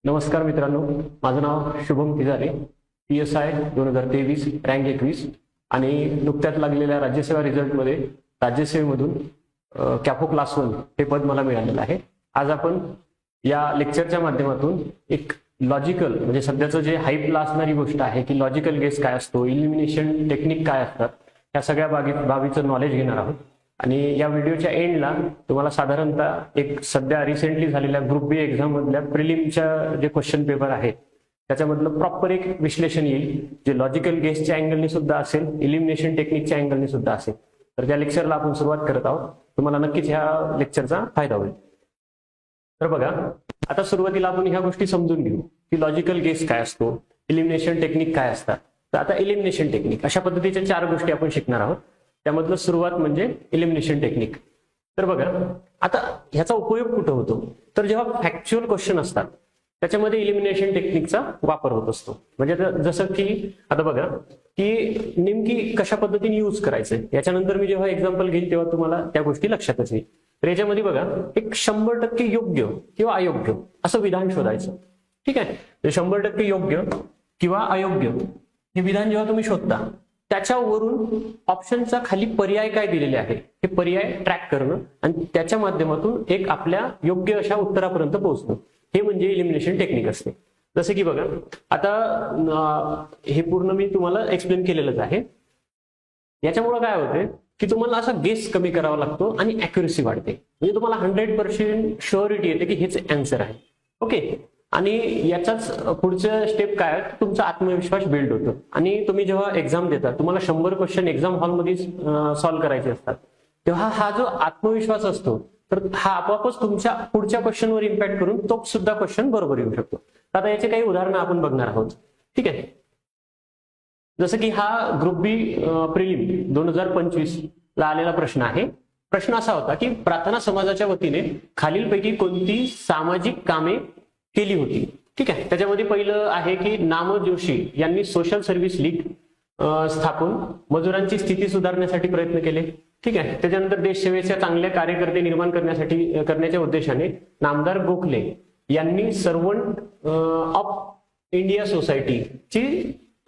नमस्कार मित्रांनो, माझं नाव शुभम तिजारे, PSI 2023 रँक 21 आणि नुकत्याच लागलेल्या राज्यसेवा रिझल्टमध्ये राज्यसेवेमधून कॅफो क्लास 1 हे पद मला मिळालेलं आहे. आज आपण या लेक्चरच्या माध्यमातून एक लॉजिकल म्हणजे सध्याचं जे हाईपला असणारी गोष्ट आहे की लॉजिकल गेस काय असतो, इलिमिनेशन टेक्निक काय असतात, या सगळ्या बाबीचं नॉलेज घेणार आहोत. आणि या व्हिडिओच्या एंडला तुम्हाला साधारणतः एक सध्या रिसेंटली झालेल्या ग्रुप बी एक्झाम मधल्या प्रिलिमच्या जे क्वेश्चन पेपर आहेत त्याच्यामधलं प्रॉपर एक विश्लेषण येईल, जे लॉजिकल गेसच्या अँगलने सुद्धा असेल, इलिमिनेशन टेक्निकच्या अँगलने सुद्धा असेल. तर त्या लेक्चरला आपण सुरुवात करत आहोत. तुम्हाला नक्कीच ह्या लेक्चरचा फायदा होईल. तर बघा, आता सुरुवातीला आपण ह्या गोष्टी समजून घेऊ की लॉजिकल गेस काय असतो, इलिमिनेशन टेक्निक काय असतात. तर आता इलिमिनेशन टेक्निक अशा पद्धतीच्या 4 गोष्टी आपण शिकणार आहोत. त्यामधलं सुरुवात म्हणजे इलिमिनेशन टेक्निक. तर बघा, आता ह्याचा उपयोग कुठं होतो, तर जेव्हा फॅक्च्युअल क्वेश्चन असतात त्याच्यामध्ये इलिमिनेशन टेक्निकचा वापर होत असतो. म्हणजे जसं की आता बघा की नेमकी कशा पद्धतीने यूज करायचंय, याच्यानंतर मी जेव्हा एक्झाम्पल घेईल तेव्हा तुम्हाला त्या गोष्टी लक्षातच येईल. तर याच्यामध्ये बघा, एक 100% योग्य किंवा अयोग्य असं विधान शोधायचं. ठीक आहे, 100% योग्य किंवा अयोग्य हे विधान जेव्हा तुम्ही शोधता त्याच्यावरून ऑप्शनचा खाली पर्याय काय दिलेले आहे हे पर्याय ट्रॅक करणं आणि त्याच्या माध्यमातून एक आपल्या योग्य अशा उत्तरापर्यंत पोहोचणं, हे म्हणजे इलिमिनेशन टेक्निक असते. जसं की बघा, आता हे पूर्ण मी तुम्हाला एक्सप्लेन केलेलंच आहे. याच्यामुळे काय होते की तुम्हाला असा गेस कमी करावा लागतो आणि अॅक्युरेसी वाढते. म्हणजे तुम्हाला 100% शुअरिटी येते की हेच अँसर आहे. ओके, आणि याचाच पुढचं स्टेप काय, तुमचा आत्मविश्वास बिल्ड होतो. आणि तुम्ही जेव्हा एक्झाम देता, तुम्हाला 100 क्वेश्चन एक्झाम हॉलमध्ये सॉल्व्ह करायचे असतात, तेव्हा हा जो आत्मविश्वास असतो तर हा आपोआपच तुमच्या पुढच्या क्वेश्चनवर इम्पॅक्ट करून तो सुद्धा क्वेश्चन बरोबर येऊ शकतो. आता याचे काही उदाहरणं आपण बघणार आहोत. ठीक आहे, जसं की हा ग्रुप बी प्रिलिम 2025 ला आलेला प्रश्न आहे. प्रश्न असा होता की प्रार्थना समाजाच्या वतीने खालीलपैकी कोणती सामाजिक कामे केली होती. ठीक आहे, त्याच्यामध्ये पहिलं आहे की नाम जोशी यांनी सोशल सर्व्हिस लीग स्थापून मजुरांची स्थिती सुधारण्यासाठी प्रयत्न केले. ठीक आहे, त्याच्यानंतर देशसेवेच्या चांगल्या कार्यकर्ते निर्माण करण्याच्या उद्देशाने नामदार गोखले यांनी सर्वंट ऑफ इंडिया सोसायटीची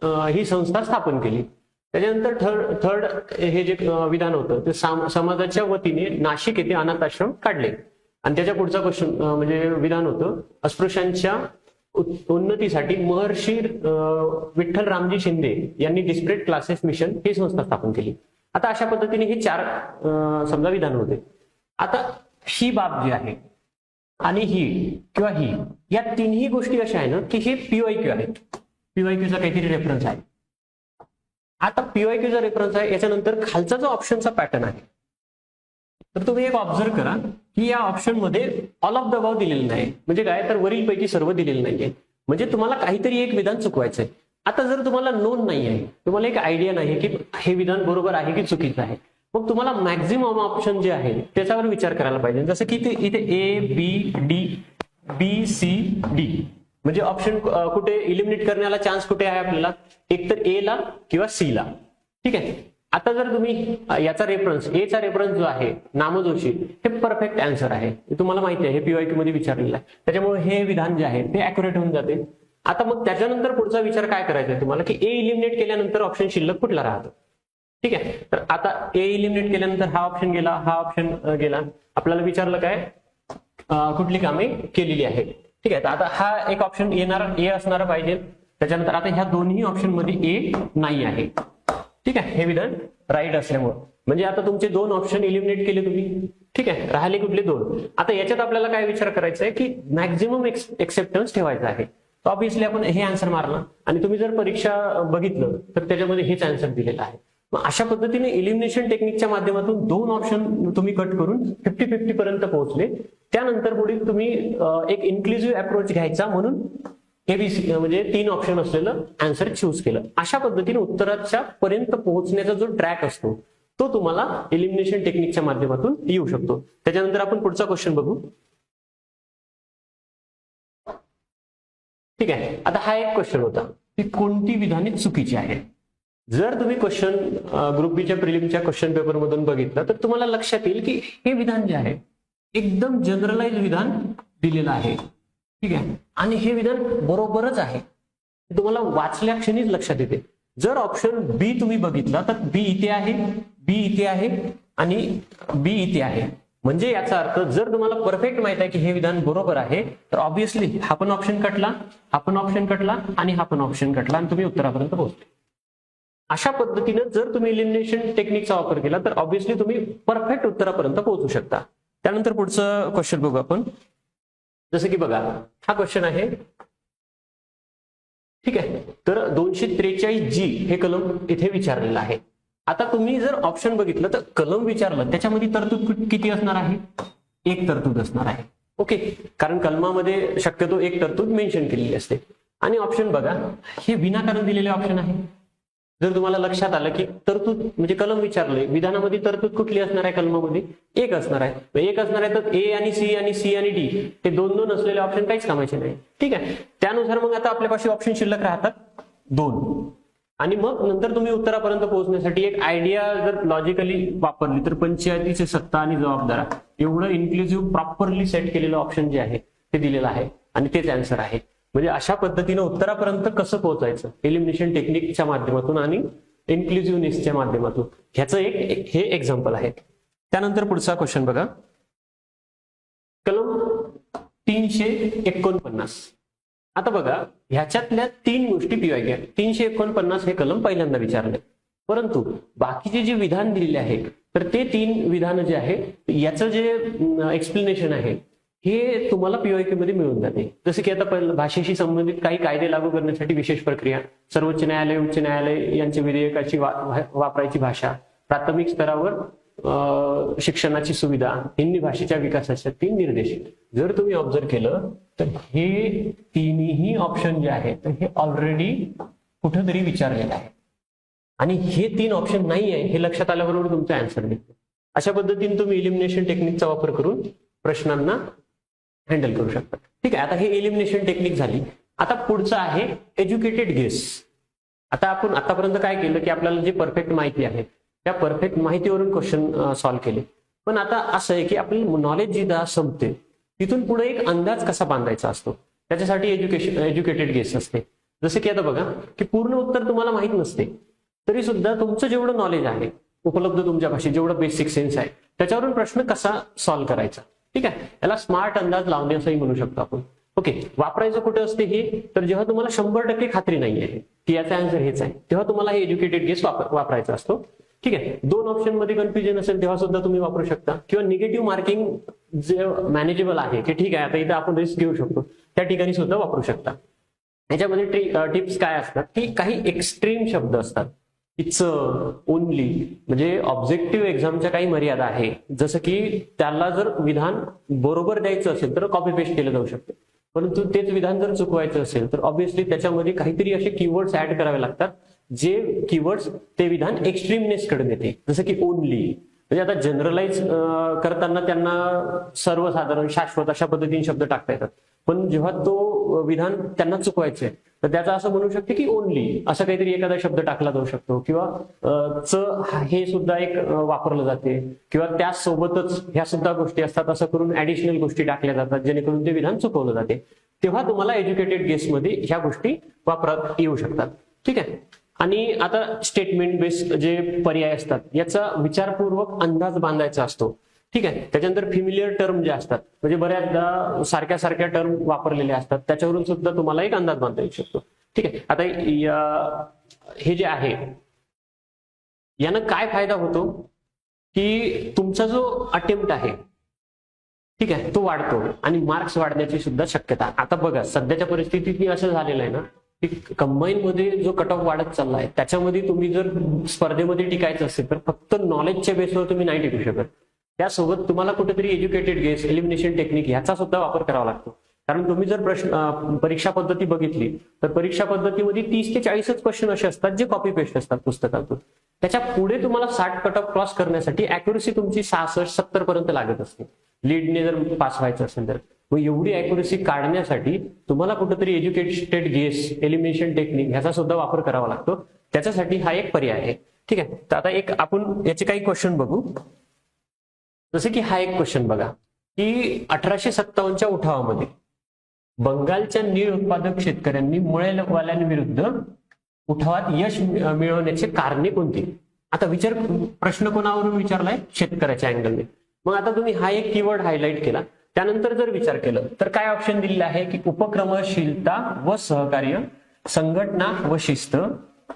ही संस्था स्थापन केली. त्याच्यानंतर थर्ड हे जे विधान होतं ते समाजाच्या वतीने नाशिक येथे अनाथ आश्रम काढले. आणि त्याच्या पुढचा क्वेश्चन म्हणजे विधान होतं अस्पृश्यांच्या उन्नतीसाठी महर्षी विठ्ठल रामजी शिंदे यांनी डिस्परेट क्लासेस मिशन ही संस्था स्थापन केली. आता अशा पद्धतीने हे 4 समजा विधान होते. आता ही बाब जी आहे आणि ही किंवा ही, या तिन्ही गोष्टी अशा आहे ना की हे PYQ आहेत. PYQचा काहीतरी रेफरन्स आहे. आता PYQचा रेफरन्स आहे, याच्यानंतर खालचा जो ऑप्शनचा पॅटर्न आहे, तर तुम्ही एक ऑब्झर्व करा की या ऑप्शन मध्ये ऑल ऑफ द अबाव दिलेलं नाही. म्हणजे काय, तर वरील पैकी सर्व दिलेलं नाहीये. म्हणजे तुम्हाला काहीतरी एक विधान चुकवायचंय. आता जर तुम्हाला नोंद नाही आहे, तुम्हाला एक आयडिया नाही की हे विधान बरोबर आहे की चुकीचं आहे, मग तुम्हाला मॅक्झिमम ऑप्शन जे आहे त्याच्यावर विचार करायला पाहिजे. जसं की इथे ABD BCD म्हणजे ऑप्शन कुठे इलिमिनेट करण्याला चान्स कुठे आहे आपल्याला, एक तर A ला किंवा C ला. ठीक आहे, आता जर तुम्ही याचा रेफरन्स एचा रेफरन्स जो आहे नामजोशी, हे परफेक्ट आन्सर आहे. तुम्हाला माहिती आहे, हे PYQ मध्ये विचारलेलं आहे. त्याच्यामुळे हे विधान जे आहे ते अॅक्युरेट होऊन जाते. आता मग त्याच्यानंतर पुढचा विचार काय करायचा आहे तुम्हाला की A इलिमिनेट केल्यानंतर ऑप्शन शिल्लक कुठला राहतो. ठीक आहे, तर आता A इलिमिनेट केल्यानंतर हा ऑप्शन गेला, हा ऑप्शन गेला. आपल्याला विचारलं काय, कुठली कामे केलेली आहे. ठीक आहे, तर आता हा एक ऑप्शन येणार A असणार पाहिजे. त्याच्यानंतर आता ह्या दोन्ही ऑप्शन मध्ये A नाही आहे. ठीक आहे, हे विधान राईट असल्यामुळे म्हणजे आता तुमचे 2 ऑप्शन इलिमिनेट केले तुम्ही. ठीक आहे, राहिले कुठले 2. आता याच्यात आपल्याला काय विचार करायचा आहे की मॅक्झिमम एक्सेप्टन्स ठेवायचा आहे. तर ऑब्व्हियसली आपण हे आन्सर मारला आणि तुम्ही जर परीक्षा बघितलं तर त्याच्यामध्ये हेच आन्सर दिलेलं आहे. मग अशा पद्धतीने इलिमिनेशन टेक्निकच्या माध्यमातून 2 ऑप्शन तुम्ही कट करून 50-50 पर्यंत पोहोचले. त्यानंतर पुढे तुम्ही एक इन्क्लुझिव्ह अप्रोच घ्यायचा म्हणून ABC म्हणजे 3 ऑप्शन असलेलं आन्सर चूज केलं. अशा पद्धतीने उत्तराच्या पर्यंत पोहोचण्याचा जो ट्रॅक असतो तो तुम्हाला इलिमिनेशन टेक्निकच्या माध्यमातून येऊ शकतो. त्याच्यानंतर आपण पुढचा क्वेश्चन बघू. ठीक आहे, आता हा एक क्वेश्चन होता की कोणती विधाने चुकीची आहेत. जर तुम्ही क्वेश्चन ग्रुप बीच्या प्रिलिमच्या क्वेश्चन पेपर मधून बघितलं तर तुम्हाला लक्षात येईल की हे विधान जे आहे एकदम जनरलाइज विधान दिलेलं आहे. ठीक आहे, आणि हे विधान बरोबरच आहे, तुम्हाला वाचल्या क्षणीच लक्षात येते. जर ऑप्शन बी तुम्ही बघितला तर बी इथे आहे, बी इथे आहे आणि बी इथे आहे. म्हणजे याचा अर्थ जर तुम्हाला परफेक्ट माहित आहे की हे विधान बरोबर आहे तर ऑब्व्हियसली हा पण ऑप्शन कटला, हा पण ऑप्शन कटला आणि हा पण ऑप्शन कटला आणि तुम्ही उत्तरापर्यंत पोहोचले. अशा पद्धतीने जर तुम्ही एलिमिनेशन टेक्निकचा वापर केला तर ऑब्व्हियसली तुम्ही परफेक्ट उत्तरापर्यंत पोहोचू शकता. त्यानंतर पुढचं क्वेश्चन बघू आपण. जसं की बघा, हा क्वेश्चन आहे, ठीक आहे. तर 243G हे कलम इथे विचारलेलं आहे. आता तुम्ही जर ऑप्शन बघितलं तर कलम विचारलं त्याच्यामध्ये तरतूद किती असणार आहे? एक तरतूद असणार आहे. ओके, कारण कलमामध्ये शक्यतो एक तरतूद मेन्शन केलेली असते. आणि ऑप्शन बघा, हे विनाकारण दिलेले ऑप्शन आहे. जर तुम्हाला लक्षात आलं की तरतूद म्हणजे कलम विचारलंय, विधानामध्ये तरतूद कुठली असणार आहे? कलमामध्ये एक असणार आहे. एक असणार आहे तर ए आणि सी आणि डी हे दोन दोन असलेले ऑप्शन काहीच कामाचे नाही. ठीक आहे, त्यानुसार मग आता आपल्यापाशी ऑप्शन शिल्लक राहतात 2. आणि मग नंतर तुम्ही उत्तरापर्यंत पोहोचण्यासाठी एक आयडिया जर लॉजिकली वापरली तर पंचायतीची सत्ता आणि जबाबदारा एवढं इन्क्लुझिव्ह प्रॉपरली सेट केलेलं ऑप्शन जे आहे ते दिलेलं आहे आणि तेच आन्सर आहे. म्हणजे अशा पद्धतीने उत्तरापर्यंत कसं पोहोचायचं एलिमिनेशन टेक्निकच्या माध्यमातून आणि इन्क्लुझिव्हनेसच्या माध्यमातून, ह्याचं एक हे एक्झाम्पल आहे. त्यानंतर पुढचा क्वेश्चन बघा, कलम 349. आता बघा, ह्याच्यातल्या 3 गोष्टी पीवाय 349 हे कलम पहिल्यांदा विचारले, परंतु बाकीचे जे विधान दिलेले आहे तर ते 3 विधान जे आहे याचं जे एक्सप्लेनेशन आहे हे तुम्हाला पीवायक्यू मध्ये मिळून जाते. जसं की आता भाषेशी संबंधित काही कायदे लागू करण्यासाठी विशेष प्रक्रिया, सर्वोच्च न्यायालय, उच्च न्यायालय यांच्या विधेयकाची वापरायची भाषा, प्राथमिक स्तरावर शिक्षणाची सुविधा, हिंदी भाषेच्या विकासाचे 3 निर्देश. जर तुम्ही ऑब्झर्व केलं तर हे तिन्ही ऑप्शन जे आहेत हे ऑलरेडी कुठेतरी विचारलेलं आहे आणि हे 3 ऑप्शन नाही आहे हे लक्षात आल्याबरोबर तुमचा आन्सर निघतो. अशा पद्धतीने तुम्ही एलिमिनेशन टेक्निकचा वापर करून प्रश्नांना हँडल करू शकता. ठीक आहे, आता हे एलिमिनेशन टेक्निक झाली. आता पुढचं आहे एज्युकेटेड गेस. आता आपण आतापर्यंत काय केलं की आपल्याला जी परफेक्ट माहिती आहे त्या परफेक्ट माहितीवरून क्वेश्चन सॉल्व्ह केले. पण आता असं आहे की आपलं नॉलेज जिथं संपते तिथून पुढे एक अंदाज कसा बांधायचा असतो त्याच्यासाठी एज्युकेटेड गेस असते. जसं की आता बघा की पूर्ण उत्तर तुम्हाला माहित नसते तरी सुद्धा तुमचं जेवढं नॉलेज आहे उपलब्ध तुमच्या भाषेत, जेवढं बेसिक सेन्स आहे त्याच्यावरून प्रश्न कसा सॉल्व्ह करायचा. ठीक आहे, याला स्मार्ट अंदाज लावणे असंही म्हणू शकतो आपण. ओके, वापरायचं कुठे असते हे तर जेव्हा तुम्हाला 100% खात्री नाही आहे की याचा आन्सर हेच आहे तेव्हा तुम्हाला हे एज्युकेटेड गेस वापरायचा असतो. ठीक आहे, 2 ऑप्शन मध्ये कन्फ्युजन असेल तेव्हा सुद्धा तुम्ही वापरू शकता, किंवा निगेटिव्ह मार्किंग जे मॅनेजेबल आहे की ठीक आहे आता इथं आपण रिस्क घेऊ शकतो त्या ठिकाणी सुद्धा वापरू शकता. याच्यामध्ये टिप्स काय असतात की काही एक्स्ट्रीम शब्द असतात, इट्स ओनली, म्हणजे ऑब्जेक्टिव्ह एक्झामच्या काही मर्यादा आहे. जसं की त्याला जर विधान बरोबर द्यायचं असेल तर कॉपी पेस्ट केलं जाऊ शकते, परंतु तेच विधान जर चुकवायचं असेल तर ऑब्व्हियसली त्याच्यामध्ये काहीतरी असे कीवर्ड्स ऍड करावे लागतात जे कीवर्ड्स ते विधान एक्स्ट्रीमनेस कडे नेते. जसं की ओनली म्हणजे आता जनरलाइज करताना त्यांना सर्वसाधारण, शाश्वत अशा पद्धतीने शब्द टाकता येतात, पण जेव्हा तो विधान त्यांना चुकवायचंय तर त्याचं असं म्हणू शकते की ओनली असं काहीतरी एखादा शब्द टाकला जाऊ शकतो, किंवा हे सुद्धा एक वापरलं जाते, किंवा त्यासोबतच ह्या सुद्धा गोष्टी असतात असं करून ऍडिशनल गोष्टी टाकल्या जातात जेणेकरून ते विधान चुकवलं जाते. तेव्हा तुम्हाला एज्युकेटेड गेसमध्ये ह्या गोष्टी वापरात येऊ शकतात. ठीक आहे, आणि आता स्टेटमेंट बेस्ड जे पर्याय असतात याचा विचारपूर्वक अंदाज बांधायचा असतो. ठीक आहे, त्याच्यानंतर फिमिलियर टर्म जे असतात म्हणजे बऱ्याचदा सारख्या सारख्या टर्म वापरलेल्या असतात त्याच्यावरून सुद्धा तुम्हाला एक अंदाज बांधता येऊ शकतो. ठीक आहे, आता हे जे आहे यानं काय फायदा होतो की तुमचा जो अटेम्प्ट आहे ठीक आहे तो वाढतो आणि मार्क्स वाढण्याची सुद्धा शक्यता. आता बघा सध्याच्या परिस्थितीत असं झालेलं आहे ना की कंबाईन मध्ये जो कट ऑफ वाढत चाललाय त्याच्यामध्ये तुम्ही जर स्पर्धेमध्ये टिकायचं असेल तर फक्त नॉलेजच्या बेसवर तुम्ही नाही टिकू शकत. त्यासोबत तुम्हाला कुठेतरी एज्युकेटेड गेस, एलिमिनेशन टेक्निक ह्याचा सुद्धा वापर करावा लागतो. कारण तुम्ही जर परीक्षा पद्धती बघितली तर परीक्षा पद्धतीमध्ये 30 ते 40च क्वेश्चन असे असतात जे कॉपी पेस्ट असतात पुस्तकातून. त्याच्या पुढे तुम्हाला 60 कट ऑफ क्रॉस करण्यासाठी अॅक्युरेसी तुमची 66-70 पर्यंत लागत असते लीडने जर पास व्हायचं असेल तर. मग एवढी अॅक्युरेसी काढण्यासाठी तुम्हाला कुठेतरी एज्युकेटेड गेस, एलिमिनेशन टेक्निक ह्याचा सुद्धा वापर करावा लागतो. त्याच्यासाठी हा एक पर्याय आहे. ठीक आहे, तर आता एक आपण याचे काही क्वेश्चन बघू. जसं की हा एक क्वेश्चन बघा की 1857च्या उठावामध्ये बंगालच्या नीळ उत्पादक शेतकऱ्यांनी मळेवाल्यांविरुद्ध उठावात यश मिळवण्याचे कारणे कोणती? आता प्रश्न कोणावरून विचारलाय? शेतकऱ्याच्या अँगलने. मग आता तुम्ही हा एक कीवर्ड हायलाइट केला, त्यानंतर जर विचार केलं तर काय ऑप्शन दिलेले आहे की उपक्रमशीलता व सहकार्य, संघटना व शिस्त,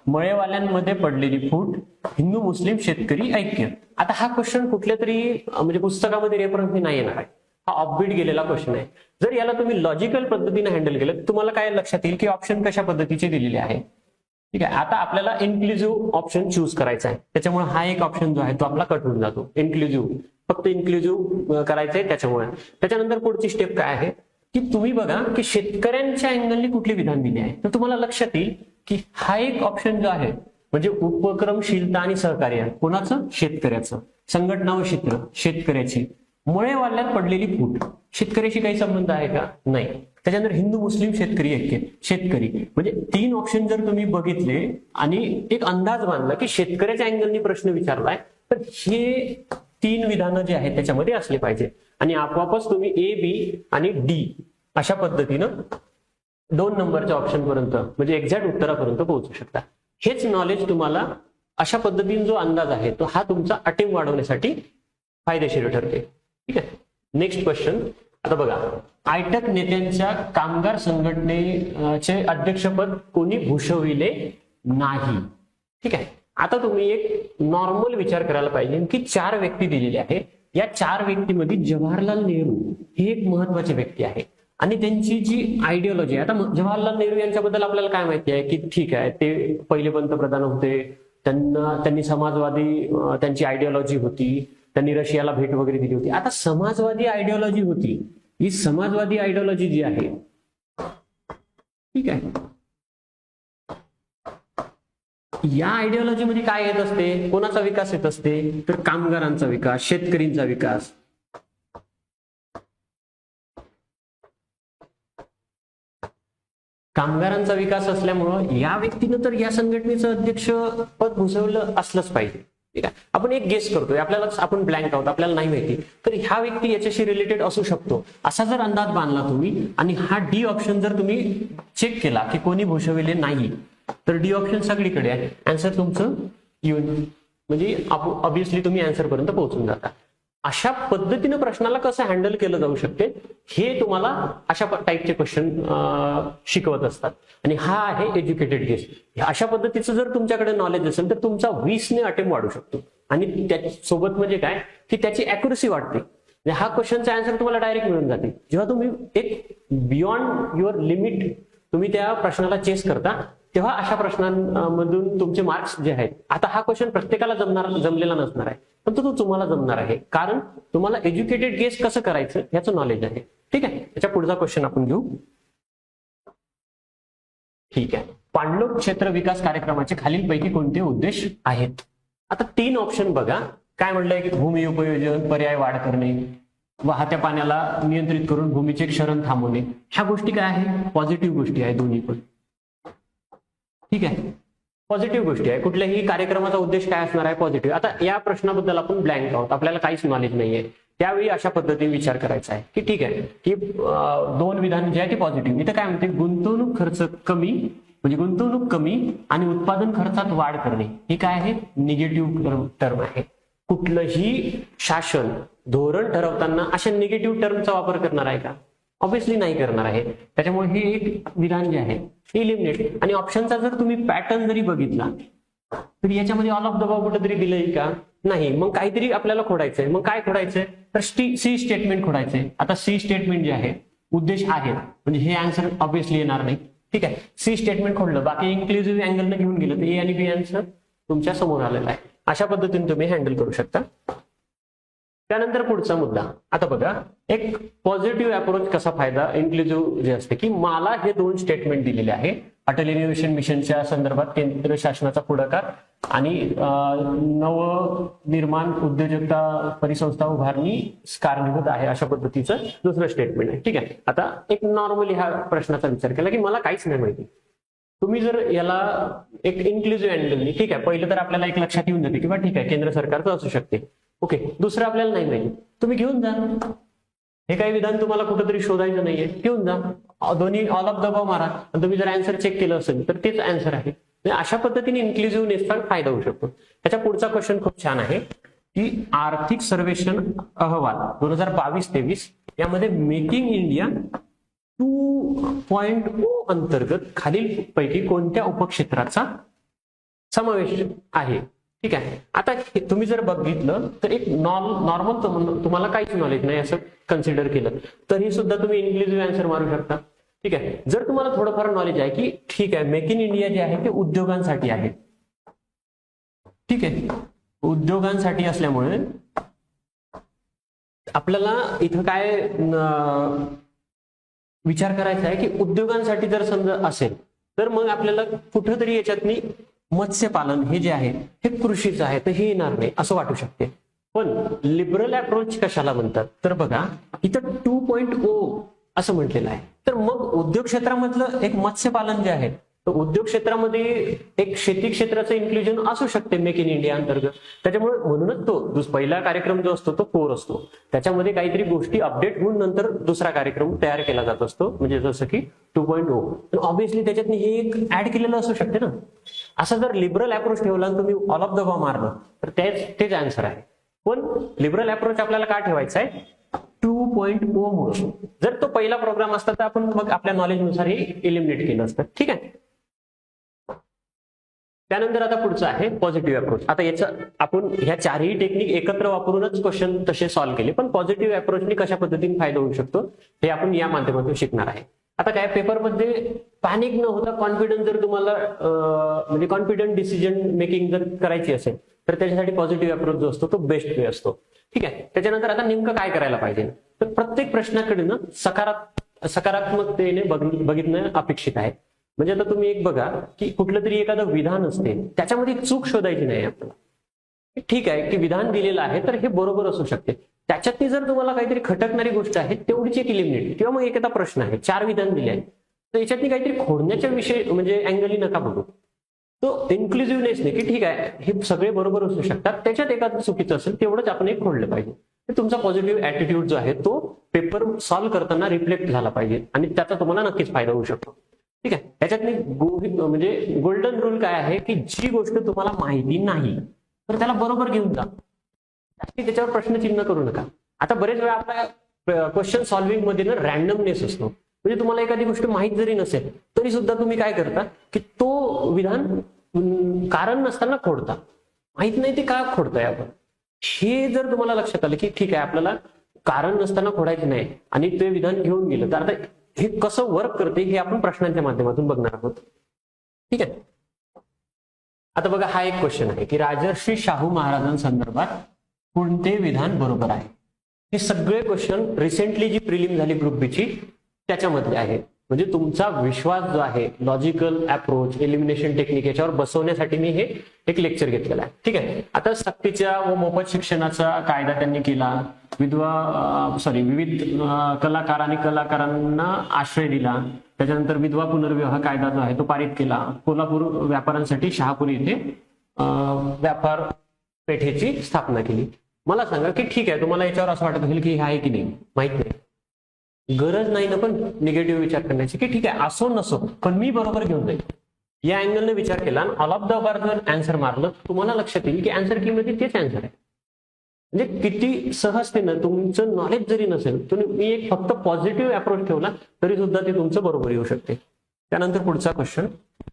मळेवाल्यांमध्ये पडलेली फूट, हिंदू मुस्लिम शेतकरी ऐक्य. आता हा क्वेश्चन कुठल्या तरी म्हणजे पुस्तकामध्ये रेफरन्स नाही येणार आहे, हा ऑफबीट गेलेला क्वेश्चन आहे. जर याला तुम्ही लॉजिकल पद्धतीने हँडल केलं तर तुम्हाला काय लक्षात येईल की ऑप्शन कशा पद्धतीचे दिलेले आहे. ठीक आहे, आता आपल्याला इन्क्लुझिव्ह ऑप्शन चूज करायचा आहे, त्याच्यामुळे हा एक ऑप्शन जो आहे तो आपला कट होऊन जातो. इन्क्लुझिव्ह, फक्त इन्क्लुझिव्ह करायचं आहे त्याच्यामुळे. त्याच्यानंतर पुढची स्टेप काय आहे की तुम्ही बघा की शेतकऱ्यांच्या अँगलने कुठले विधान दिले आहे. तर तुम्हाला लक्षात येईल की हा एक ऑप्शन जो आहे म्हणजे उपक्रमशीलता आणि सहकार्य, कोणाचं? शेतकऱ्याचं. संघटना व क्षेत्र, शेतकऱ्याची. मळेवाल्यात पडलेली फूट, शेतकऱ्याशी काही संबंध आहे का? नाही. त्याच्यानंतर हिंदू मुस्लिम शेतकरी ऐक्य, शेतकरी. म्हणजे 3 ऑप्शन जर तुम्ही बघितले आणि एक अंदाज बांधला की शेतकऱ्याच्या अँगलनी प्रश्न विचारलाय तर हे 3 विधानं जे आहेत त्याच्यामध्ये असले पाहिजे आणि आपोआपच तुम्ही ए, बी आणि डी अशा पद्धतीनं 2 नंबरच्या ऑप्शन पर्यंत म्हणजे एक्झॅक्ट उत्तरापर्यंत पोहोचू शकता. हेच नॉलेज तुम्हाला अशा पद्धतीने जो अंदाज आहे तो हा तुमचा अटेम्प्ट वाढवण्यासाठी फायदेशीर ठरते. ठीक आहे, नेक्स्ट क्वेश्चन. आता बघा, आयटक नेत्यांच्या कामगार संघटनेचे अध्यक्षपद कोणी भूषविले नाही? ठीक आहे, आता तुम्ही एक नॉर्मल विचार करायला पाहिजे की 4 व्यक्ती दिलेले आहे. या 4 व्यक्तीमध्ये जवाहरलाल नेहरू हे एक महत्वाचे व्यक्ती आहे आणि त्यांची जी आयडिओलॉजी आहे. आता जवाहरलाल नेहरू यांच्याबद्दल आपल्याला काय माहिती आहे की ठीक आहे, ते पहिले पंतप्रधान होते, त्यांनी समाजवादी त्यांची आयडिओलॉजी होती, त्यांनी रशियाला भेट वगैरे दिली होती. आता समाजवादी आयडिओलॉजी होती, ही समाजवादी आयडिओलॉजी जी आहे, ठीक आहे, या आयडिओलॉजी मध्ये काय येत असते? कोणाचा विकास येत असते? तर कामगारांचा विकास, शेतकरींचा विकास. कामगारांचा विकास असल्यामुळं या व्यक्तीनं तर या संघटनेचं अध्यक्ष पद भूषवलं असलंच पाहिजे. ठीक आहे, आपण एक गेस करतोय, आपल्याला आपण ब्लँक आहोत, आपल्याला नाही माहिती, तर हा व्यक्ती याच्याशी रिलेटेड असू शकतो असा जर अंदाज बांधला तुम्ही आणि हा डी ऑप्शन जर तुम्ही चेक केला की कोणी भूषविले नाही तर डी ऑप्शन सगळीकडे आहे. आन्सर तुमचं येऊन म्हणजे ऑब्विसली तुम्ही आन्सर पर्यंत पोहोचून जाता. अशा पद्धतीनं प्रश्नाला कसं हँडल केलं जाऊ शकते हे तुम्हाला अशा टाईपचे क्वेश्चन शिकवत असतात आणि हा आहे एज्युकेटेड गेस. अशा पद्धतीचं जर तुमच्याकडे नॉलेज असेल तर तुमचा 20ने अटेम्प्ट वाढू शकतो आणि त्यासोबत म्हणजे काय की त्याची अॅक्युरसी वाढते. हा क्वेश्चनचा आन्सर तुम्हाला डायरेक्ट मिळून जाते. जेव्हा तुम्ही एक बियॉन्ड युअर लिमिट तुम्ही त्या प्रश्नाला चेस करता तेव्हा अशा प्रश्नांमधून तुमचे मार्क्स जे आहेत, आता हा क्वेश्चन प्रत्येकाला जमलेला नसणार आहे पण तो तुम्हाला जमणार आहे कारण तुम्हाला एज्युकेटेड गेस कसं करायचं याचं नॉलेज आहे. ठीक आहे, त्याच्या पुढचा क्वेश्चन आपण घेऊ. ठीक आहे, पाणलोट क्षेत्र विकास कार्यक्रमाचे खालीलपैकी कोणते उद्देश आहेत? आता 3 ऑप्शन बघा. काय म्हटलंय की भूमी उपयोजन, पर्याय वाढ करणे, वाहत्या पाण्याला नियंत्रित करून भूमीचे क्षरण थांबवणे. ह्या गोष्टी काय आहे? पॉझिटिव्ह गोष्टी आहे दोन्ही पण. ठीक आहे, पॉझिटिव्ह गोष्टी आहे. कुठल्याही कार्यक्रमाचा उद्देश काय असणार आहे? पॉझिटिव्ह. आता या प्रश्नाबद्दल आपण ब्लँक आहोत, आपल्याला काहीच नॉलेज नाहीये, त्यावेळी अशा पद्धतीने विचार करायचा आहे की ठीक आहे की 2 विधान जे आहे ते पॉझिटिव्ह. इथं काय म्हणते? गुंतवणूक खर्च कमी म्हणजे गुंतवणूक कमी आणि उत्पादन खर्चात वाढ करणे. ही काय आहे? निगेटिव्ह टर्म आहे. कुठलंही शासन धोरण ठरवताना अशा निगेटिव्ह टर्मचा वापर करणार आहे का? ऑब्विसली नाही करणार आहे. त्याच्यामुळे हे एक विधान जे आहे इलिमिनेट. आणि ऑप्शनचा जर तुम्ही पॅटर्न जरी बघितला तर याच्यामध्ये ऑल ऑफ द अबव कुठेतरी दिलंय का? नाही. मग काहीतरी आपल्याला खोडायचंय. मग काय खोडायचंय? तर सी स्टेटमेंट खोडायचंय. आता सी स्टेटमेंट जे आहे उद्देश आहेत म्हणजे हे आन्सर ऑब्विसली येणार नाही. ठीक आहे, सी स्टेटमेंट खोडलं, बाकी इन्क्लुझिव्ह अँगलनं घेऊन गेलं तर ए आणि बी आन्सर तुमच्या समोर आलेला आहे. अशा पद्धतीने तुम्ही हँडल करू शकता. त्यानंतर पुढचा मुद्दा. आता बघा, एक पॉझिटिव्ह अप्रोच कसा फायदा इन्क्लुझिव्ह जे असते की मला हे 2 स्टेटमेंट दिलेले आहे. अटल इनोव्हेशन मिशनच्या संदर्भात केंद्र शासनाचा पुढाकार आणि नवनिर्माण उद्योजकता परिसंस्था उभारणी कारणीभूत आहे अशा पद्धतीचं दुसरं स्टेटमेंट आहे. ठीक आहे, आता एक नॉर्मली ह्या प्रश्नाचा विचार केला की मला काहीच नाही माहिती. तुम्ही जर याला एक इन्क्लुझिव्ह अँगलनी, ठीक आहे, पहिलं तर आपल्याला एक लक्षात येऊन जाते किंवा ठीक आहे केंद्र सरकारचं असू शकते. ओके, दुसरं आपल्याला नाही माहिती, तुम्ही घेऊन जा. हे काही विधान तुम्हाला कुठेतरी शोधायचं नाहीये, घेऊन जा. दोन्ही ऑल ऑफ द अबव मारा आणि तुम्ही जर आन्सर चेक केलं असेल तर तेच आन्सर आहे. अशा पद्धतीने इन्क्लुझिव्हनेसचा फायदा होऊ शकतो. त्याच्या पुढचा क्वेश्चन खूप छान आहे की आर्थिक सर्वेक्षण अहवाल 2022-23 यामध्ये मेकिंग इंडिया 2.0 अंतर्गत खालील पैकी कोणत्या उपक्षेत्राचा समावेश आहे. ठीक आहे. आता तुम्ही जर बघितलं तर एक नॉर्मल तुम्हाला काहीच नॉलेज नाही असं कन्सिडर केलं तरी सुद्धा तुम्ही इन्क्लुझिव्ह आन्सर मारू शकता. ठीक आहे. जर तुम्हाला थोडंफार नॉलेज आहे की ठीक आहे मेक इन इंडिया जे आहे ते उद्योगांसाठी आहे. ठीक आहे. उद्योगांसाठी असल्यामुळे आपल्याला इथं काय विचार करायचा आहे की उद्योगांसाठी जर समजा असेल तर मग आपल्याला कुठंतरी याच्यातनी मत्स्यपालन हे जे आहे हे कृषीचं आहे तर हे येणार नाही असं वाटू शकते. पण लिबरल अप्रोच कशाला म्हणतात तर बघा इथं 2.0 असं म्हटलेलं आहे. तर मग उद्योग क्षेत्रामधलं एक मत्स्यपालन जे आहे तर उद्योग क्षेत्रामध्ये एक शेती क्षेत्राचं इन्क्लुजन असू शकते मेक इन इंडिया अंतर्गत. त्याच्यामुळे म्हणूनच तो पहिला कार्यक्रम जो असतो तो कोर असतो. त्याच्यामध्ये काहीतरी गोष्टी अपडेट होऊन नंतर दुसरा कार्यक्रम तयार केला जात असतो म्हणजे जसं की 2.0. ऑब्व्हियसली त्याच्यात हे एक ऍड केलेलं असू शकते ना. असं जर लिबरल अप्रोच ठेवला आणि तुम्ही ऑल ऑफ द अबव मारलं तर तेच आन्सर आहे. पण लिबरल अप्रोच आपल्याला का ठेवायचा आहे 2.0 मुळे. जर तो पहिला प्रोग्राम असता तर आपण मग आपल्या नॉलेजनुसार हे एलिमिनेट केलं असतं. ठीक आहे. त्यानंतर आता पुढचं आहे पॉझिटिव्ह अप्रोच. आता याचं आपण ह्या चारही टेक्निक एकत्र वापरूनच क्वेश्चन तसे सॉल्व्ह केले पण पॉझिटिव्ह अप्रोचने कशा पद्धतीने फायदा होऊ शकतो हे आपण या माध्यमातून शिकणार आहे. आता काय पेपरमध्ये पॅनिक न होता कॉन्फिडन्स जर तुम्हाला म्हणजे कॉन्फिडंट डिसिजन मेकिंग जर करायची असेल तर त्याच्यासाठी पॉझिटिव्ह अप्रोच जो असतो तो बेस्ट वे असतो. ठीक आहे. त्याच्यानंतर आता नेमकं काय करायला पाहिजे तर प्रत्येक प्रश्नाकडे ना सकारात्मकतेने बघितणं अपेक्षित आहे. म्हणजे आता तुम्ही एक बघा की कुठलं तरी एखादं विधान असते त्याच्यामध्ये चूक शोधायची नाही आपल्याला. ठीक आहे की विधान दिलेलं आहे तर हे बरोबर असू शकते त्याच्यातनी जर तुम्हाला काहीतरी खटकणारी गोष्ट आहे तेवढीच एक इलिमिनेट किंवा मग एखादा प्रश्न आहे 4 विधान दिले आहे तर याच्यातनी काहीतरी खोडण्याच्या विषय म्हणजे अँगलही नका बघू. तो इन्क्लुझिव्हनेसने की ठीक आहे हे सगळे बरोबर असू शकतात त्याच्यात एखादं चुकीचं असेल तेवढंच आपण एक खोडलं पाहिजे. तुमचा पॉझिटिव्ह ऍटिट्यूड जो आहे तो पेपर सॉल्व्ह करताना रिफ्लेक्ट झाला पाहिजे आणि त्याचा तुम्हाला नक्कीच फायदा होऊ शकतो. ठीक आहे. त्याच्यातली म्हणजे गोल्डन रूल काय आहे की जी गोष्ट तुम्हाला माहिती नाही तर त्याला बरोबर घेऊन जा. त्याच्यावर प्रश्नचिन्ह करू नका. आता बरेच वेळा आपल्या क्वेश्चन सॉल्व्हिंग मध्ये ना रॅन्डमनेस असतो. म्हणजे तुम्हाला एखादी गोष्ट माहित जरी नसेल तरी सुद्धा तुम्ही काय करता की तो विधान कारण नसताना खोडता. माहित नाही ते का खोडताय आपण हे जर तुम्हाला लक्षात आलं की ठीक आहे आपल्याला कारण नसताना खोडायचं नाही आणि ते विधान घेऊन गेलं तर आता हे कसं वर्क करते हे आपण प्रश्नांच्या माध्यमातून बघणार आहोत. ठीक आहे. आता बघा हा एक क्वेश्चन आहे की राजर्षी शाहू महाराजांसंदर्भात कोणते विधान बरोबर आहे. हे सगळे क्वेश्चन रिसेंटली जी प्रिलिम झाली ग्रुप बी ची त्याच्यामधले आहे. म्हणजे तुमचा विश्वास जो आहे लॉजिकल अप्रोच एलिमिनेशन टेक्निक याच्यावर बसवण्यासाठी मी हे एक लेक्चर घेतलेलं आहे. ठीक आहे. आता सक्तीच्या व मोफत शिक्षणाचा कायदा त्यांनी केला. विविध कलाकार आणि कलाकारांना आश्रय दिला. त्याच्यानंतर विधवा पुनर्विवाह कायदा जो आहे तो पारित केला. कोल्हापूर व्यापाऱ्यांसाठी शहापुरी येथे व्यापार पेठेची स्थापना केली. मला सांगा की ठीक आहे तुम्हाला याच्यावर असं वाटत असेल की हे आहे की नाही माहित नाही गरज नाही ना पण निगेटिव्ह विचार करण्याची की ठीक आहे असो नसो पण मी बरोबर घेऊन जाईल या अँगलने विचार केला आणि ऑल ऑफ द अबार जर आन्सर मारलं तुम्हाला लक्षात येईल की आन्सर की मध्ये तेच आन्सर आहे. म्हणजे किती सहजतेनं तुमचं नॉलेज जरी नसेल तुम्ही एक फक्त पॉझिटिव्ह अप्रोच ठेवला तरी सुद्धा ते तुमचं बरोबर येऊ शकते. त्यानंतर पुढचा क्वेश्चन.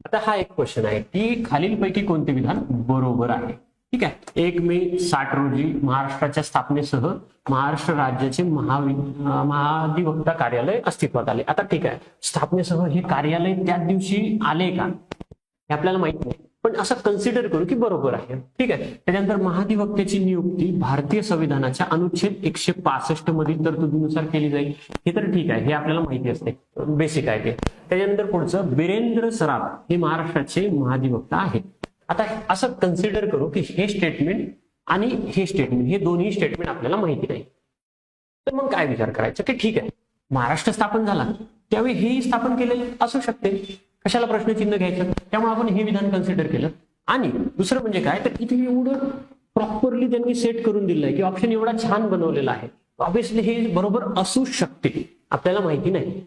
आता हा एक क्वेश्चन आहे की खालीलपैकी कोणते विधान बरोबर आहे. ठीक आहे. 1 मे 60 रोजी महाराष्ट्राच्या स्थापनेसह महाराष्ट्र राज्याचे महाधिवक्ता कार्यालय अस्तित्वात आले. आता ठीक आहे स्थापनेसह हे कार्यालय त्याच दिवशी आले का हे आपल्याला माहित नाही पण असं कन्सिडर करू की बरोबर आहे. ठीक आहे. त्याच्यानंतर महाधिवक्त्याची नियुक्ती भारतीय संविधानाच्या अनुच्छेद 165 मधील तरतुदीनुसार केली जाईल हे तर ठीक आहे हे आपल्याला माहिती असते बेसिक आहे ते. त्याच्यानंतर पुढचं बिरेंद्र सराफ हे महाराष्ट्राचे महाधिवक्ता आहेत. आता असं कन्सिडर करू की हे स्टेटमेंट आणि हे स्टेटमेंट हे दोन्ही स्टेटमेंट आपल्याला माहिती नाही तर मग काय विचार करायचं की ठीक आहे महाराष्ट्र स्थापन झाला त्यावेळी हेही स्थापन केलेलं असू शकते कशाला प्रश्नचिन्ह घ्यायचं. त्यामुळे आपण हे विधान कन्सिडर केलं. आणि दुसरं म्हणजे काय तर इथे एवढं प्रॉपरली त्यांनी सेट करून दिलं आहे की ऑप्शन एवढा छान बनवलेला आहे ऑब्व्हियसली हे बरोबर असू शकते आपल्याला माहिती नाही.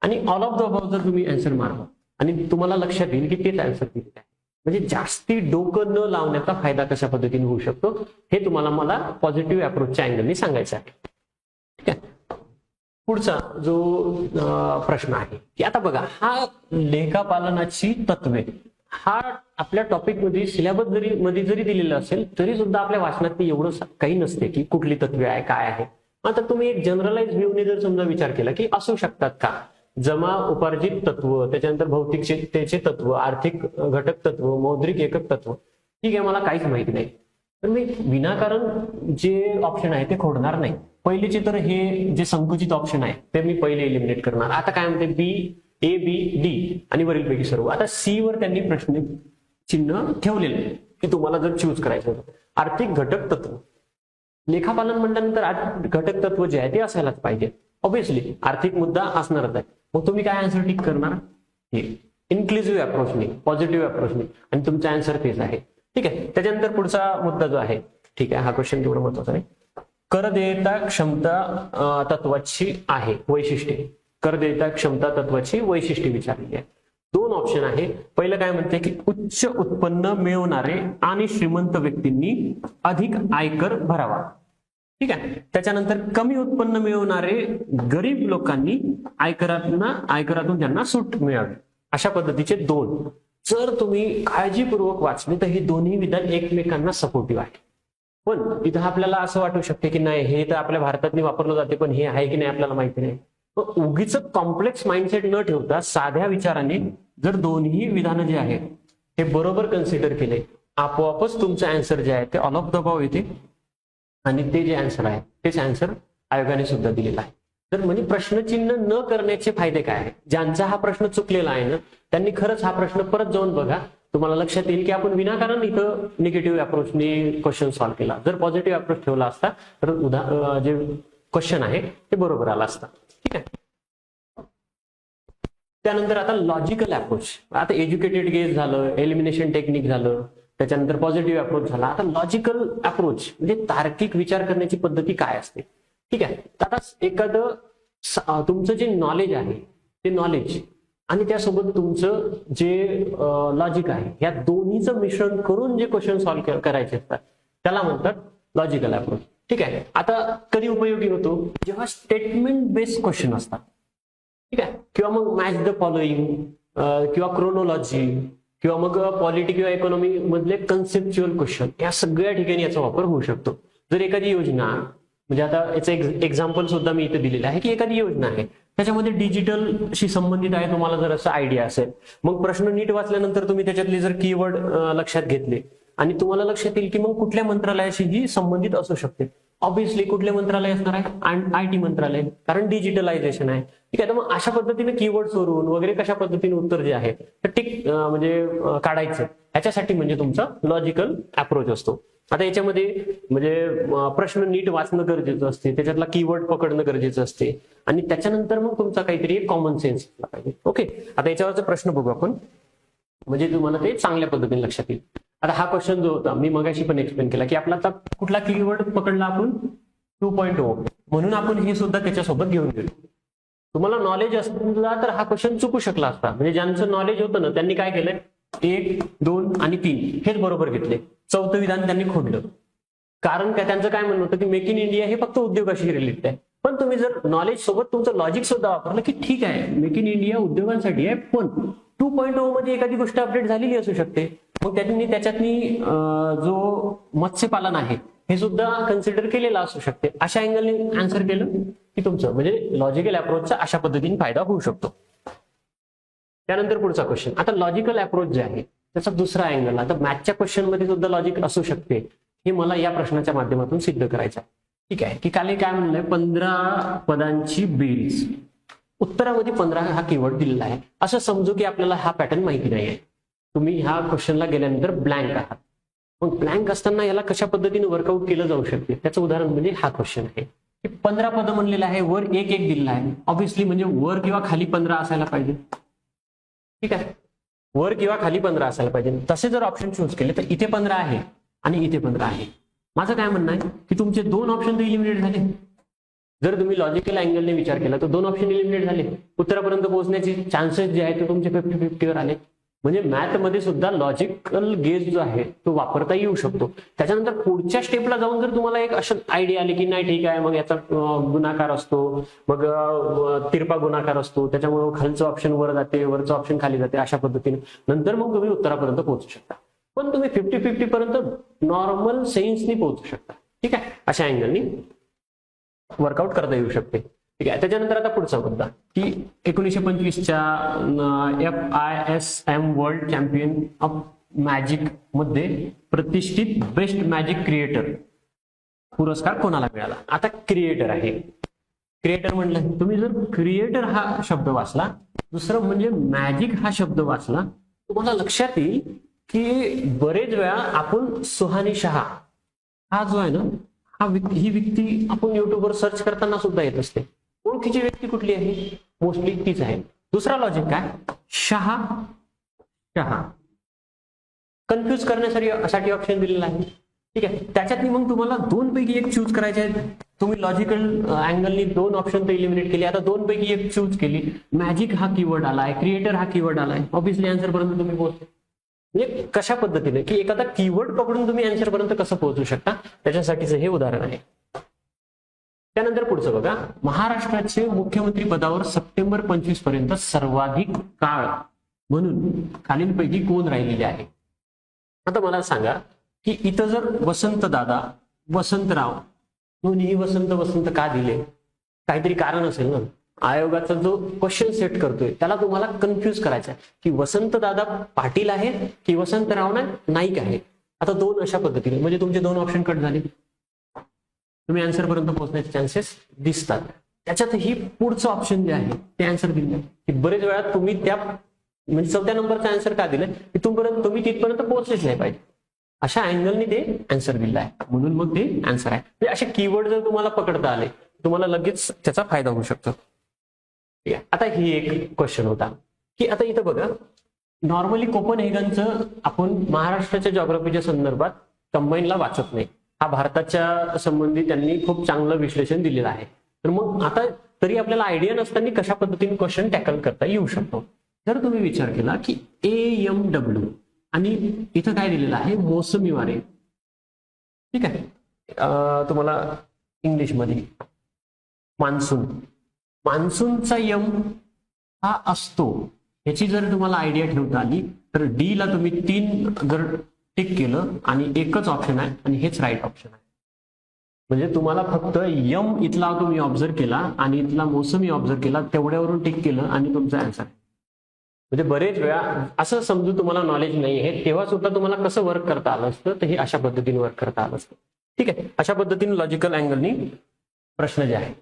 आणि ऑल ऑफ द अबाउट जर तुम्ही आन्सर मारला आणि तुम्हाला लक्षात येईल की तेच आन्सर दिलेलं आहे, म्हणजे जास्ती डोकं न लावण्याचा फायदा कशा पद्धतीने होऊ शकतो हे तुम्हाला मला पॉझिटिव्ह अप्रोचच्या अँगलने सांगायचं आहे. ठीक आहे. पुढचा जो प्रश्न आहे की आता बघा, हा लेखापालनाची तत्वे हा आपल्या टॉपिक मध्ये सिलेबस जरी दिलेला असेल तरी सुद्धा आपल्या वाचनात एवढं काही नसते की कुठली तत्वे आहे काय आहे. आता तुम्ही एक जनरलाइज व्ह्यूने जर समजा विचार केला की असू शकतात का जमा उपार्जित तत्व, त्याच्यानंतर भौतिकतेचे तत्व, आर्थिक घटक तत्व, मौद्रिक एकक तत्व, ठीक आहे मला काहीच माहिती नाही तर मी विनाकारण जे ऑप्शन आहे ते खोडणार नाही. पहिलेचे तर हे जे संकुचित ऑप्शन आहे ते मी पहिले एलिमिनेट करणार. आता काय म्हणते बी, ए, बी, डी आणि वरीलपैकी सर्व. आता सी वर त्यांनी प्रश्न चिन्ह ठेवलेलं आहे की तुम्हाला जर चूज करायचं होतं. आर्थिक घटक तत्व, लेखापालन म्हटल्यानंतर घटक तत्व जे आहे ते असायलाच पाहिजे. ऑब्व्हियसली आर्थिक मुद्दा असणारच आहे. मग तुम्ही काय आन्सर टिक करणार? हे इन्क्लुझिव्ह अप्रोचने, पॉझिटिव्ह अप्रोचने, आणि तुमचा आन्सर तेच आहे. ठीक आहे. त्याच्यानंतर पुढचा मुद्दा जो आहे, ठीक आहे, हा क्वेश्चन तेवढं महत्वाचा नाही. कर देयता क्षमता तत्वाची आहे वैशिष्ट्ये. कर देयता क्षमता तत्वाची वैशिष्ट्ये विचारलेली आहे. दोन ऑप्शन आहे. पहिलं काय म्हणते की उच्च उत्पन्न मिळवणारे आणि श्रीमंत व्यक्तींनी अधिक आयकर भरावा. ठीक आहे. त्याच्यानंतर कमी उत्पन्न मिळवणारे गरीब लोकांनी आयकरातून त्यांना सूट मिळावी. अशा पद्धतीचे दोन जर तुम्ही काळजीपूर्वक वाचले तर हे दोन्ही विधान एकमेकांना सपोर्टिव्ह आहे. पण इथं आपल्याला असं वाटू शकते की नाही हे तर आपल्या भारतातनी वापरलं जाते पण हे आहे की नाही आपल्याला माहिती नाही. उगीच कॉम्प्लेक्स माइंडसेट न ठेवता साध्या विचाराने जर दोन्ही विधानं जे आहेत हे बरोबर कन्सिडर केले आपोआपच तुमचं आन्सर जे आहे ते ऑल ऑफ द अबाव येते आणि ते जे आन्सर आहे तेच आन्सर आयोगाने सुद्धा दिलेला आहे. तर म्हणजे प्रश्नचिन्ह न करण्याचे फायदे काय आहे? ज्यांचा हा प्रश्न चुकलेला आहे ना त्यांनी खरंच हा प्रश्न परत जाऊन बघा. तुम्हाला लक्षात येईल की आपण विनाकारण इथं निगेटिव्ह अप्रोचने क्वेश्चन सॉल्व्ह केला. जर पॉझिटिव्ह अप्रोच ठेवला असता तर जे क्वेश्चन आहे ते बरोबर आला असता. ठीक आहे. त्यानंतर आता लॉजिकल अप्रोच. आता एज्युकेटेड गेस झालं, एलिमिनेशन टेक्निक झालं, त्याच्यानंतर पॉझिटिव्ह अप्रोच झाला. आता लॉजिकल अप्रोच म्हणजे तार्किक विचार करण्याची पद्धती काय असते. ठीक आहे. आता एखादं तुमचं जे नॉलेज आहे ते नॉलेज आणि त्यासोबत तुमचं जे लॉजिक आहे या दोन्हीचं मिश्रण करून जे क्वेश्चन सॉल्व्ह करायचे असतात त्याला म्हणतात लॉजिकल अप्रोच. ठीक आहे. आता कधी उपयोगी होतो? जेव्हा स्टेटमेंट बेस्ड क्वेश्चन असतात. ठीक आहे. किंवा मग मॅच द फॉलोइंग किंवा क्रोनोलॉजी किंवा मग पॉलिटी किंवा इकॉनॉमी मधले कन्सेप्च्युअल क्वेश्चन या सगळ्या ठिकाणी याचा वापर होऊ शकतो. जर एखादी योजना म्हणजे आता याचं एक्झाम्पल सुद्धा मी इथे दिलेलं आहे की एखादी योजना आहे त्याच्यामध्ये डिजिटलशी संबंधित आहे, तुम्हाला जर असं आयडिया असेल मग प्रश्न नीट वाचल्यानंतर तुम्ही त्याच्यातले जर कीवर्ड लक्षात घेतले आणि तुम्हाला लक्षात येईल की मग कुठल्या मंत्रालयाशी ही संबंधित असू शकते. ऑब्व्हियसली कुठले मंत्रालय असणार आहे? IT मंत्रालय, कारण डिजिटलायझेशन आहे. ठीक आहे. तर मग अशा पद्धतीने कीवर्ड वरून वगैरे कशा पद्धतीने उत्तर जे आहे ते टिक म्हणजे काढायचं ह्याच्यासाठी म्हणजे तुमचा लॉजिकल अप्रोच असतो. आता याच्यामध्ये म्हणजे प्रश्न नीट वाचणं गरजेचं असते, त्याच्यातला कीवर्ड पकडणं गरजेचं असते आणि त्याच्यानंतर मग तुमचा काहीतरी कॉमन सेन्स असला पाहिजे. ओके. आता याच्यावरचा प्रश्न बघू आपण म्हणजे तुम्हाला ते चांगल्या पद्धतीने लक्षात येईल. आता हा क्वेश्चन जो होता मी मगाशी पण एक्सप्लेन केला की आपला आता कुठला कीवर्ड पकडला आपण 2.0 म्हणून आपण हे सुद्धा त्याच्यासोबत घेऊन गेलो. तुम्हाला नॉलेज असला तर हा क्वेश्चन चुकू शकला असता. म्हणजे ज्यांचं नॉलेज होतं ना त्यांनी काय केलंय 1, 2 आणि 3 हेच बरोबर घेतले. चौथं विधान त्यांनी खोडलं. कारण काय त्यांचं काय म्हणणं होतं की मेक इन इंडिया हे फक्त उद्योगाशी रिलेटेड आहे. पण तुम्ही जर नॉलेज सोबत तुमचं लॉजिक सुद्धा वापरलं की ठीक आहे मेक इन इंडिया उद्योगांसाठी आहे पण 2.0 मध्ये एखादी गोष्ट अपडेट झालेली असू शकते. मग त्याच्यातनी जो मत्स्यपालन आहे हे सुद्धा कन्सिडर केलेला असू शकते. अशा अँगलने आन्सर केलं की तुमचं म्हणजे लॉजिकल अप्रोचचा अशा पद्धतीने फायदा होऊ शकतो. त्यानंतर पुढचा क्वेश्चन. आता लॉजिकल अप्रोच जे आहे त्याचा दुसरा अँगल. आता मॅथच्या क्वेश्चन मध्ये सुद्धा लॉजिक असू शकते हे मला या प्रश्नाच्या माध्यमातून सिद्ध करायचं आहे. ठीक आहे. की काल काय म्हणलंय 15 पदांची बेरीज. उत्तरामध्ये 15 हा कीवर्ड दिलेला आहे. असं समजू की आपल्याला हा पॅटर्न माहिती नाही आहे. तुम्ही ह्या क्वेश्चनला गेल्यानंतर ब्लँक आहात. मग ब्लँक असताना याला कशा पद्धतीने वर्कआउट केलं जाऊ शकते त्याचं उदाहरण म्हणजे हा क्वेश्चन आहे. 15 पद म्हणलेलं आहे, वर एक दिलेला आहे. ऑब्व्हियसली म्हणजे वर किंवा खाली 15 असायला पाहिजे. ठीक आहे. वर किंवा खाली 15 असायला पाहिजे. तसे जर ऑप्शन चूज केले तर इथे 15 आहे आणि इथे 15 आहे. माझं काय म्हणणं आहे की तुमचे दोन ऑप्शन तर इलिमिनेट झाले. जर तुम्ही लॉजिकल अँगलने विचार केला तर 2 ऑप्शन इलिमिनेट झाले, उत्तरापर्यंत पोहोचण्याचे चान्सेस जे आहेत ते तुमचे 50-50 वर आले. म्हणजे मॅथमध्ये सुद्धा लॉजिकल गेज जो आहे तो वापरता येऊ शकतो. त्याच्यानंतर पुढच्या स्टेपला जाऊन जर तुम्हाला एक असं आयडिया आली की नाही ठीक आहे, मग याचा गुणाकार असतो, मग तिरपा गुणाकार असतो, त्याच्यामुळे खालचं ऑप्शन वर जाते, वरचं ऑप्शन खाली जाते, अशा पद्धतीने नंतर मग तुम्ही उत्तरापर्यंत पोहोचू शकता. पण तुम्ही 50-50 पर्यंत नॉर्मल सेन्सनी पोहोचू शकता. ठीक आहे, अशा अँगलनी वर्कआउट करता येऊ शकते. ठीक आहे, त्याच्यानंतर आता पुढचा मुद्दा की 1925च्या FISM world champion of magic मध्ये प्रतिष्ठित बेस्ट मॅजिक क्रिएटर पुरस्कार कोणाला मिळाला? आता क्रिएटर आहे, क्रिएटर म्हणलं तुम्ही जर क्रिएटर हा शब्द वाचला, दुसरं म्हणजे मॅजिक हा शब्द वाचला, तुम्हाला लक्षात येईल की बरेच वेळा आपण सुहानी शहा हा जो आहे ना, ही व्यक्ती आपण युट्यूबवर सर्च करताना सुद्धा येत असते. ओळखीची व्यक्ती कुठली आहे? मोस्टली तीच आहे. दुसरा लॉजिक काय? शहा कन्फ्युज करण्यासाठी ऑप्शन दिलेला आहे. ठीक आहे, त्याच्यातनी मग तुम्हाला 2 पैकी 1 चूज करायचे आहे. तुम्ही लॉजिकल अँगलनी 2 ऑप्शन तर इलिमिनेट केले, आता 2 पैकी 1 चूज केली. मॅजिक हा कीवर्ड आलाय, क्रिएटर हा कीवर्ड आलाय, ऑब्व्हियसली आन्सर पर्यंत तुम्ही पोहोचले. म्हणजे कशा पद्धतीने की एखादा कीवर्ड पकडून तुम्ही आन्सर पर्यंत कसं पोहोचू शकता, त्याच्यासाठीच हे उदाहरण आहे. त्यानंतर पुढचं बघा, महाराष्ट्राचे मुख्यमंत्री पदावर सप्टेंबर 25 पर्यंत सर्वाधिक काळ म्हणून खालीलपैकी कोण राहिलेले आहे? आता मला सांगा की इथं जर वसंतदादा, वसंतराव, दोन्ही वसंत का दिले? काहीतरी कारण असेल ना. आयोगाचा जो क्वेश्चन सेट करतोय त्याला तुम्हाला कन्फ्युज करायचा आहे की वसंतदादा पाटील आहेत की वसंतराव नाईक आहेत. आता 2 अशा पद्धतीने म्हणजे तुमचे 2 ऑप्शन कट झाले, तुम्ही आन्सर पर्यंत पोहोचण्याचे चान्सेस दिसतात. त्याच्यातही पुढचं ऑप्शन जे आहे ते आन्सर दिले की बरेच वेळा तुम्ही त्या म्हणजे 4थ्या नंबरचा आन्सर का दिलाय की तुम्ही तिथपर्यंत पोहोचलेच नाही पाहिजे, अशा अँगलनी ते आन्सर दिलं आहे, म्हणून मग ते आन्सर आहे. म्हणजे असे कीवर्ड जर तुम्हाला पकडता आले तुम्हाला लगेच त्याचा फायदा होऊ शकतो. आता ही एक क्वेश्चन होता की आता इथं बघा, नॉर्मली कोपनहेगनचं आपण महाराष्ट्राच्या जॉग्राफीच्या संदर्भात कंबाईनला वाचत नाही. हा भारताच्या संबंधी त्यांनी खूप चांगलं विश्लेषण दिलेलं आहे. तर मग आता तरी आपल्याला आयडिया नसताना कशा पद्धतीने क्वेश्चन टॅकल करता येऊ शकतो. जर तुम्ही विचार केला की AMW आणि इथं काय दिलेलं आहे? मोसमी वारे. ठीक आहे, तुम्हाला इंग्लिशमध्ये मान्सूनचा यम हा असतो, याची जर तुम्हाला आयडिया ठेवता आली तर डी ला तुम्ही 3 जर टिक केलं आणि एकच ऑप्शन आहे आणि हेच राईट ऑप्शन आहे. म्हणजे तुम्हाला फक्त यम इथला तुम्ही ऑब्झर्व केला आणि इथला मोसमी ऑब्झर्व केला, तेवढ्यावरून टिक केलं आणि तुमचा आन्सर. म्हणजे बरेच वेळा असं समजू तुम्हाला नॉलेज नाही आहे तेव्हा सुद्धा तुम्हाला कसं वर्क करता आलं असतं, तर हे अशा पद्धतीने वर्क करता आलं असतं. ठीक आहे, अशा पद्धतीने लॉजिकल अँगलनी प्रश्न जे आहे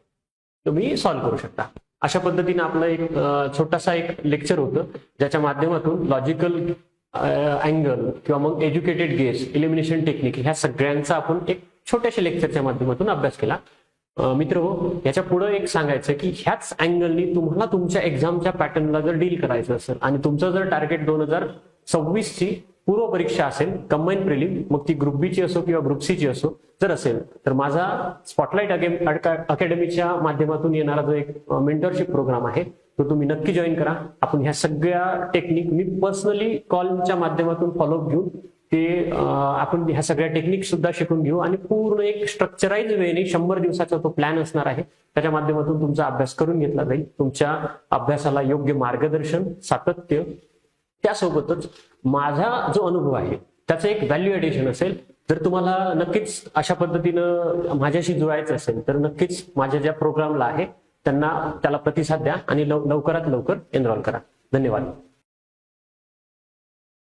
तुम्ही सॉल्व्ह करू शकता. अशा पद्धतीने आपलं एक छोटासा एक लेक्चर होतं ज्याच्या माध्यमातून लॉजिकल अँगल किंवा मग एज्युकेटेड गेस, इलिमिनेशन टेक्निक ह्या सगळ्यांचा आपण एक छोट्याशा लेक्चरच्या माध्यमातून अभ्यास केला. मित्र हो, याच्या पुढे एक सांगायचं की ह्याच अँगलनी तुम्हाला तुमच्या एक्झामच्या पॅटर्नला जर डील करायचं असेल आणि तुमचं जर टार्गेट 2026ची पूर्व परीक्षा असेल, कंबाईन प्रिलिम, मग ती ग्रुप बी ची असो किंवा ग्रुप सी ची असो जर असेल, तर माझा स्पॉटलाइट अकॅडमीच्या माध्यमातून येणारा जो एक मेंटरशिप प्रोग्राम आहे तो तुम्ही नक्की जॉईन करा. आपण ह्या सगळ्या टेक्निक मी पर्सनली कॉलच्या माध्यमातून फॉलोअप घेऊन ते आपण ह्या सगळ्या टेक्निक सुद्धा शिकून घेऊ आणि पूर्ण एक स्ट्रक्चराइज वेने 100 दिवसाचा तो प्लॅन असणार आहे. त्याच्या माध्यमातून तुमचा अभ्यास करून घेतला जाईल. तुमच्या अभ्यासाला योग्य मार्गदर्शन, सातत्य, त्यासोबतच माझा जो अनुभव आहे त्याचं एक व्हॅल्यू एडिशन असेल. जर तुम्हाला नक्कीच अशा पद्धतीनं माझ्याशी जुळायचं असेल तर नक्कीच माझ्या ज्या प्रोग्रामला आहे त्याला प्रतिसाद द्या आणि लवकरात लवकर एनरोल करा. धन्यवाद.